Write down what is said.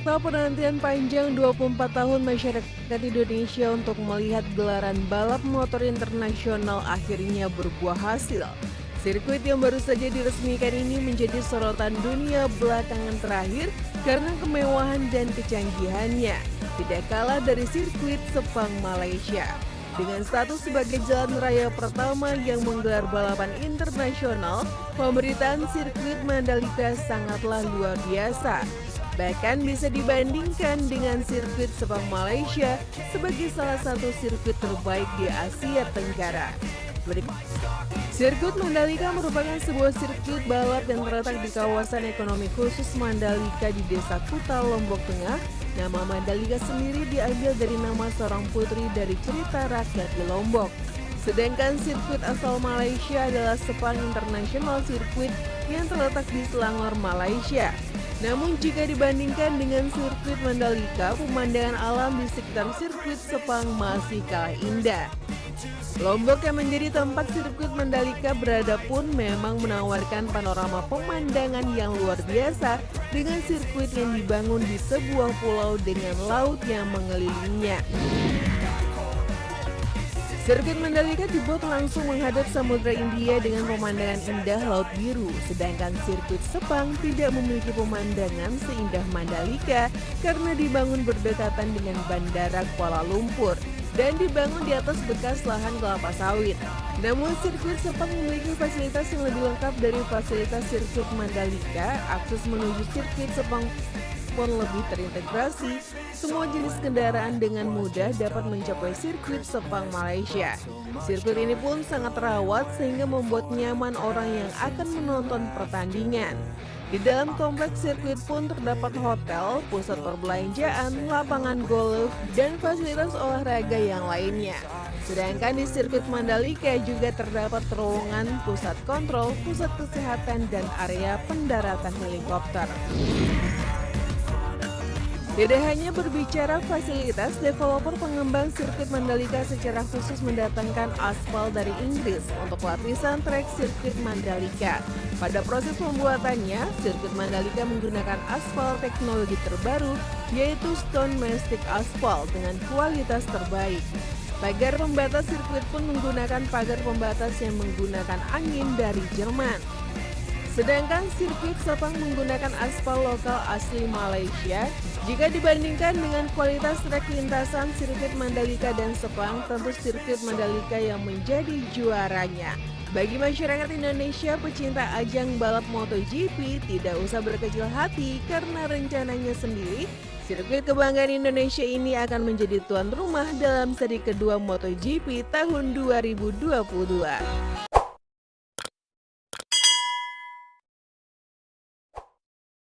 Fakta penantian panjang 24 tahun masyarakat Indonesia untuk melihat gelaran balap motor internasional akhirnya berbuah hasil. Sirkuit yang baru saja diresmikan ini menjadi sorotan dunia belakangan terakhir karena kemewahan dan kecanggihannya. Tidak kalah dari sirkuit Sepang Malaysia. Dengan status sebagai jalan raya pertama yang menggelar balapan internasional, pemberitaan sirkuit Mandalika sangatlah luar biasa. Bahkan bisa dibandingkan dengan sirkuit Sepang Malaysia sebagai salah satu sirkuit terbaik di Asia Tenggara. Sirkuit Mandalika merupakan sebuah sirkuit balap yang terletak di kawasan ekonomi khusus Mandalika di Desa Kuta, Lombok Tengah. Nama Mandalika sendiri diambil dari nama seorang putri dari cerita rakyat di Lombok. Sedangkan sirkuit asal Malaysia adalah Sepang International Circuit yang terletak di Selangor, Malaysia. Namun jika dibandingkan dengan sirkuit Mandalika, pemandangan alam di sekitar sirkuit Sepang masih kalah indah. Lombok yang menjadi tempat sirkuit Mandalika berada pun memang menawarkan panorama pemandangan yang luar biasa dengan sirkuit yang dibangun di sebuah pulau dengan laut yang mengelilinginya. Sirkuit Mandalika dibuat langsung menghadap Samudra India dengan pemandangan indah laut biru, sedangkan sirkuit Sepang tidak memiliki pemandangan seindah Mandalika karena dibangun berdekatan dengan Bandara Kuala Lumpur dan dibangun di atas bekas lahan kelapa sawit. Namun sirkuit Sepang memiliki fasilitas yang lebih lengkap dari fasilitas sirkuit Mandalika. Akses menuju sirkuit Sepang pun lebih terintegrasi. Semua jenis kendaraan dengan mudah dapat mencapai sirkuit Sepang Malaysia. Sirkuit ini pun sangat terawat sehingga membuat nyaman orang yang akan menonton pertandingan. Di dalam kompleks sirkuit pun terdapat hotel, pusat perbelanjaan, lapangan golf, dan fasilitas olahraga yang lainnya. Sedangkan di sirkuit Mandalika juga terdapat terowongan, pusat kontrol, pusat kesehatan, dan area pendaratan helikopter. Tidak hanya berbicara fasilitas, developer pengembang sirkuit Mandalika secara khusus mendatangkan aspal dari Inggris untuk lapisan trek sirkuit Mandalika. Pada proses pembuatannya, sirkuit Mandalika menggunakan aspal teknologi terbaru, yaitu Stone Mastic Aspal dengan kualitas terbaik. Pagar pembatas sirkuit pun menggunakan pagar pembatas yang menggunakan angin dari Jerman. Sedangkan sirkuit Sepang menggunakan aspal lokal asli Malaysia. Jika dibandingkan dengan kualitas trek lintasan sirkuit Mandalika dan Sepang, tentu sirkuit Mandalika yang menjadi juaranya. Bagi masyarakat Indonesia pecinta ajang balap MotoGP, tidak usah berkecil hati karena rencananya sendiri, sirkuit kebanggaan Indonesia ini akan menjadi tuan rumah dalam seri kedua MotoGP tahun 2022.